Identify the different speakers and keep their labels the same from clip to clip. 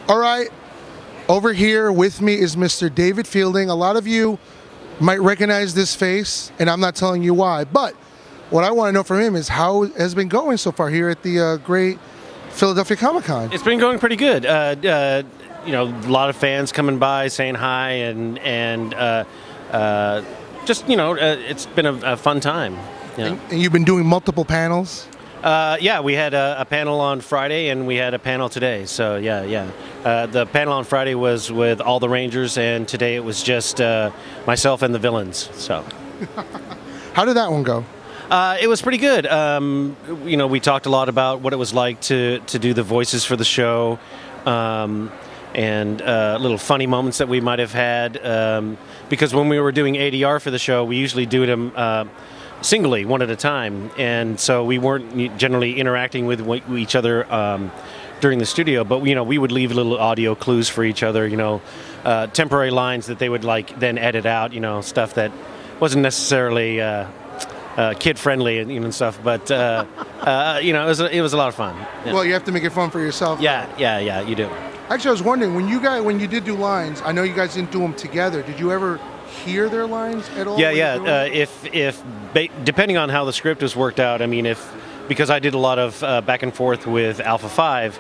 Speaker 1: All right, over here with me is Mr. David Fielding. A lot of you might recognize this face, and I'm not telling you why, but what I want to know from him is how it has been going so far here at the great Philadelphia Comic-Con.
Speaker 2: It's been going pretty good. A lot of fans coming by saying hi, and it's been a fun time. Yeah.
Speaker 1: And you've been doing multiple panels?
Speaker 2: We had a panel on Friday, and we had a panel today. So, yeah. The panel on Friday was with all the Rangers, and today it was just myself and the villains. So,
Speaker 1: how did that one go?
Speaker 2: It was pretty good. We talked a lot about what it was like to do the voices for the show, and little funny moments that we might have had. Because when we were doing ADR for the show, we usually do them singly, one at a time, and so we weren't generally interacting with each other during the studio. But we would leave little audio clues for each other. Temporary lines that they would then edit out. Stuff that wasn't necessarily kid friendly and stuff. But it was a lot of fun. Yeah.
Speaker 1: Well, you have to make it fun for yourself.
Speaker 2: Yeah, you do.
Speaker 1: Actually, I was wondering when you did do lines. I know you guys didn't do them together. Did you ever hear their lines at all?
Speaker 2: Yeah. Depending on how the script was worked out, because I did a lot of back and forth with Alpha 5,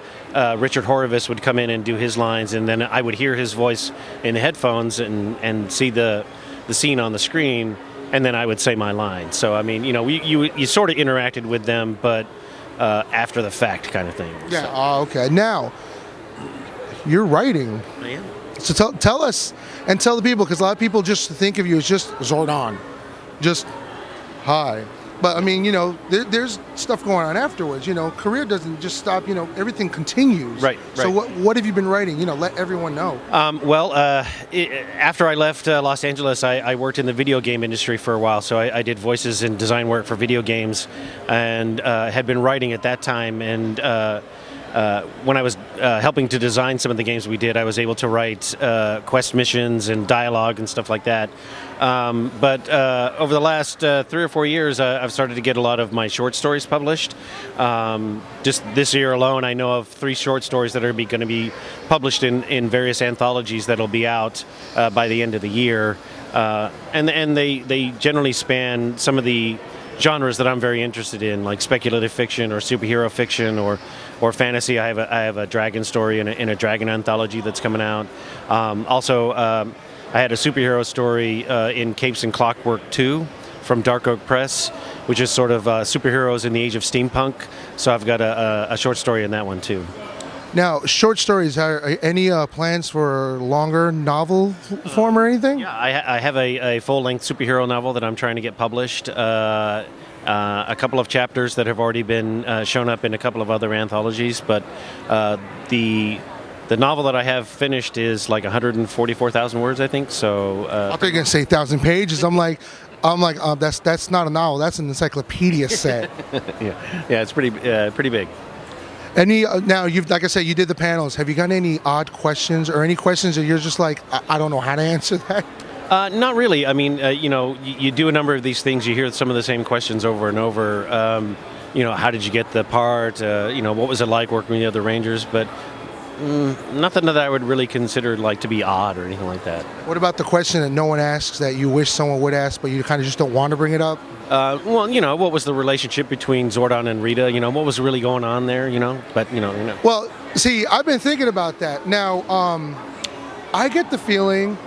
Speaker 2: Richard Horowitz would come in and do his lines, and then I would hear his voice in the headphones and see the scene on the screen, and then I would say my line. So you sort of interacted with them, but after the fact kind of thing.
Speaker 1: Yeah.
Speaker 2: So.
Speaker 1: Okay. Now you're writing.
Speaker 2: I am.
Speaker 1: So tell us and tell the people, because a lot of people just think of you as just Zordon, just hi. But there's stuff going on afterwards. Career doesn't just stop. Everything continues.
Speaker 2: Right.
Speaker 1: So what have you been writing? Let everyone know.
Speaker 2: After I left Los Angeles, I worked in the video game industry for a while. So I did voices and design work for video games, and had been writing at that time. And when I was helping to design some of the games we did, I was able to write quest missions and dialogue and stuff like that. But over the last 3 or 4 years, I've started to get a lot of my short stories published. Just this year alone, I know of 3 short stories that are going to be published in various anthologies that'll be out by the end of the year. And they generally span some of the genres that I'm very interested in, like speculative fiction or superhero fiction or fantasy. I have a dragon story in a dragon anthology that's coming out. I had a superhero story in Capes and Clockwork 2 from Dark Oak Press, which is sort of superheroes in the age of steampunk. So I've got a short story in that one too.
Speaker 1: Now, short stories, are any plans for longer novel form or anything?
Speaker 2: Yeah, I have a full-length superhero novel that I'm trying to get published. A couple of chapters that have already been shown up in a couple of other anthologies, but the novel that I have finished is like 144,000 words, I think. So
Speaker 1: I thought you were gonna say 1,000 pages. I'm like, that's not a novel. That's an encyclopedia set.
Speaker 2: yeah, it's pretty big.
Speaker 1: Any now, like I said, you did the panels. Have you got any odd questions or any questions that you're just like, I don't know how to answer that?
Speaker 2: Not really. You do a number of these things. You hear some of the same questions over and over. How did you get the part? What was it like working with the other Rangers? But nothing that I would really consider to be odd or anything like that.
Speaker 1: What about the question that no one asks that you wish someone would ask, but you kind of just don't want to bring it up?
Speaker 2: What was the relationship between Zordon and Rita? What was really going on there? But.
Speaker 1: Well, see, I've been thinking about that. Now, I get the feeling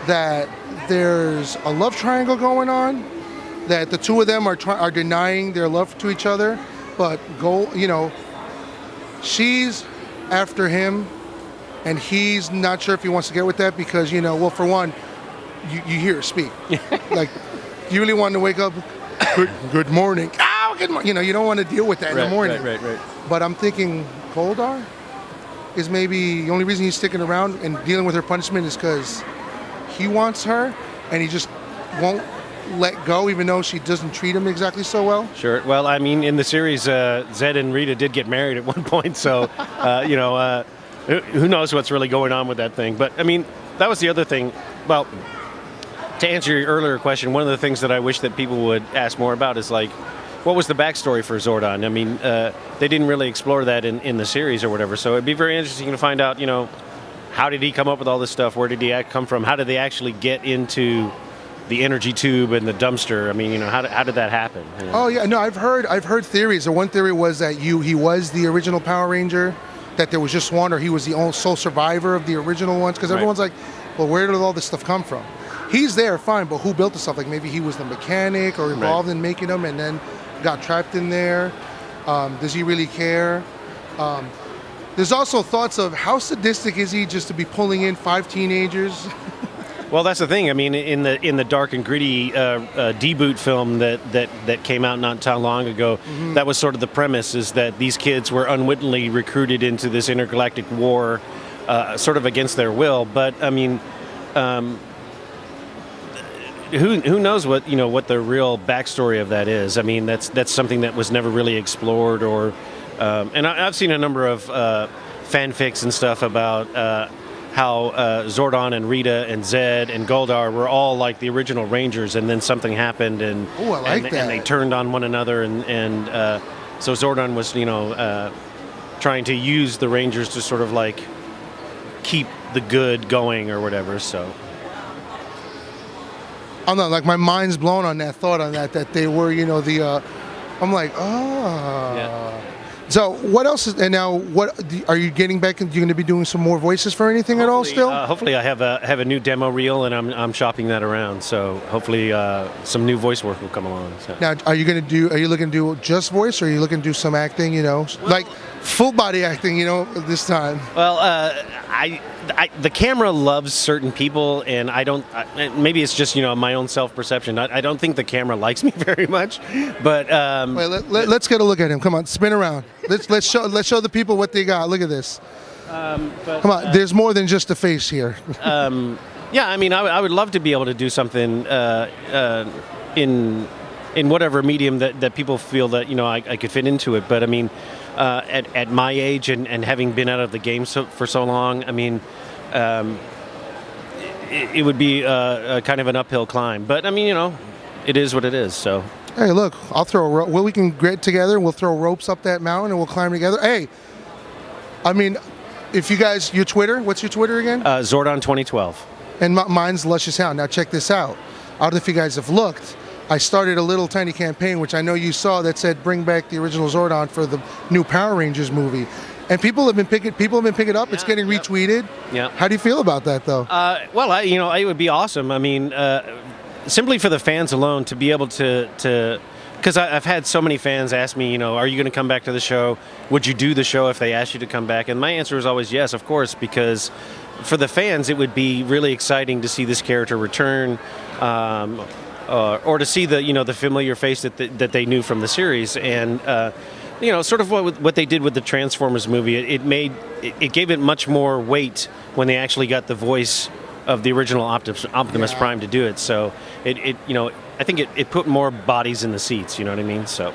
Speaker 1: that there's a love triangle going on, that the two of them are denying their love to each other, but she's after him, and he's not sure if he wants to get with that because for one, you hear her speak. Like, you really want to wake up, good morning. Ow, good morning. You don't want to deal with that in the morning.
Speaker 2: Right.
Speaker 1: But I'm thinking Goldar is maybe the only reason he's sticking around and dealing with her punishment is because he wants her, and he just won't let go, even though she doesn't treat him exactly so well.
Speaker 2: Sure. Well, in the series, Zed and Rita did get married at one point, so who knows what's really going on with that thing. But that was the other thing. Well, to answer your earlier question, one of the things that I wish that people would ask more about is what was the backstory for Zordon? I mean, they didn't really explore that in the series or whatever. So it'd be very interesting to find out, how did he come up with all this stuff? Where did he come from? How did they actually get into the energy tube and the dumpster? I mean, how did that happen?
Speaker 1: Oh yeah, no, I've heard theories. The one theory was that he was the original Power Ranger, that there was just one, or he was the only sole survivor of the original ones. Because everyone's like, well, where did all this stuff come from? He's there, fine, but who built the stuff? Like maybe he was the mechanic or involved in making them, and then got trapped in there. Does he really care? There's also thoughts of how sadistic is he just to be pulling in 5 teenagers?
Speaker 2: Well, that's the thing. I mean, in the dark and gritty deboot film that came out not too long ago, that was sort of the premise, is that these kids were unwittingly recruited into this intergalactic war, sort of against their will. But I mean, who knows what the real backstory of that is? I mean, that's something that was never really explored, or and I've seen a number of fanfics and stuff about how Zordon and Rita and Zed and Goldar were all like the original Rangers, and then something happened, and and they turned on one another, and so Zordon was trying to use the Rangers to sort of like keep the good going or whatever. So.
Speaker 1: I'm not, like, my mind's blown on that thought, on that they were, I'm like, oh.
Speaker 2: Yeah.
Speaker 1: So what else is, and now what are you getting back? Are you going to be doing some more voices for anything at all still?
Speaker 2: Hopefully I have a new demo reel, and I'm shopping that around. So hopefully some new voice work will come along. So.
Speaker 1: Now, are you looking to do just voice, or are you looking to do some acting, like full body acting, this time?
Speaker 2: Well, the camera loves certain people, and I don't. Maybe it's just my own self-perception. I don't think the camera likes me very much. But
Speaker 1: wait, let's get a look at him. Come on, spin around. Let's show the people what they got. Look at this. Come on, there's more than just a face here.
Speaker 2: Yeah, I mean, I would love to be able to do something in whatever medium that people feel that I could fit into it. But I mean, at my age and having been out of the game for so long, I mean, it would be a kind of an uphill climb. But I mean, it is what it is. So.
Speaker 1: Hey, look, I'll throw a rope. Well, we can get together. We'll throw ropes up that mountain and we'll climb together. Hey, I mean, if you guys, your Twitter, what's your Twitter again?
Speaker 2: Zordon 2012.
Speaker 1: And mine's Luscious Hound. Now check this out. I don't know if you guys have looked. I started a little tiny campaign, which I know you saw, that said bring back the original Zordon for the new Power Rangers movie. And people have been picking it up. Yeah, it's getting retweeted.
Speaker 2: Yeah.
Speaker 1: How do you feel about that, though?
Speaker 2: Well, it would be awesome. I mean, simply for the fans alone to be able to because I've had so many fans ask me, are you going to come back to the show? Would you do the show if they asked you to come back? And my answer is always yes, of course, because for the fans, it would be really exciting to see this character return, or to see the familiar face that they knew from the series, and sort of what they did with the Transformers movie. It gave it much more weight when they actually got the voice of the original Optimus Prime to do it. So I think it put more bodies in the seats. You know what I mean? So.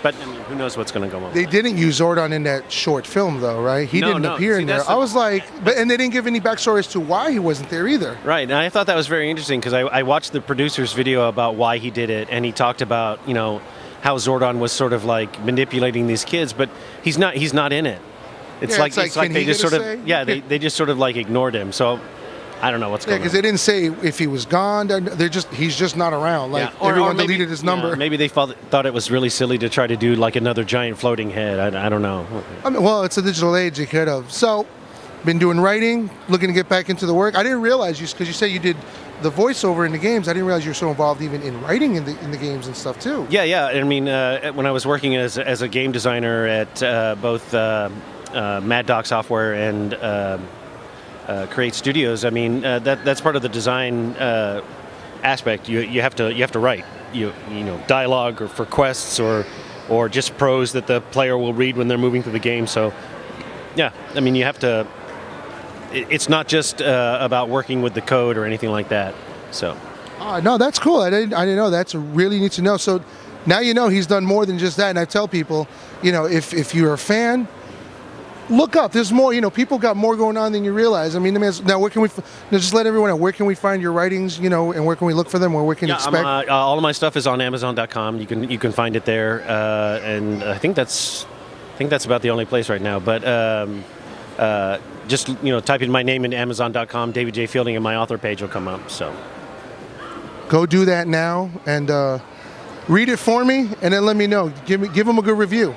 Speaker 2: But I mean, who knows what's going to go on?
Speaker 1: They didn't use Zordon in that short film, though, right? He didn't appear in there. I was like, and they didn't give any backstory as to why he wasn't there either.
Speaker 2: Right, and I thought that was very interesting because I watched the producer's video about why he did it, and he talked about how Zordon was sort of like manipulating these kids, but he's not in it. It's like they just sort of they just sort of like ignored him. So. I don't know what's going on.
Speaker 1: Yeah, because they didn't say if he was gone. He's just not around. Like everyone maybe, deleted his number.
Speaker 2: Maybe they thought it was really silly to try to do like another giant floating head. I don't know.
Speaker 1: I mean, well, it's a digital age. You could have. So, been doing writing, looking to get back into the work. I didn't realize because you said you did the voiceover in the games. I didn't realize you were so involved even in writing in the games and stuff too.
Speaker 2: Yeah. I mean, when I was working as a game designer at both Mad Dog Software and Create Studios. I mean, that's part of the design aspect. You have to write dialogue or for quests or just prose that the player will read when they're moving through the game. So yeah, I mean, you have to. It's not just about working with the code or anything like that. So.
Speaker 1: No, that's cool. I didn't know. That's really neat to know. So now he's done more than just that. And I tell people, if you're a fan, look up. There's more. You know, people got more going on than you realize. I mean, now where can we? Now just let everyone know, where can we find your writings? You know, and where can we look for them? Where we can expect?
Speaker 2: All of my stuff is on Amazon.com. You can find it there, and I think that's about the only place right now. But just type in my name into Amazon.com, David J. Fielding, and my author page will come up. So
Speaker 1: go do that now and read it for me, and then let me know. Give them a good review.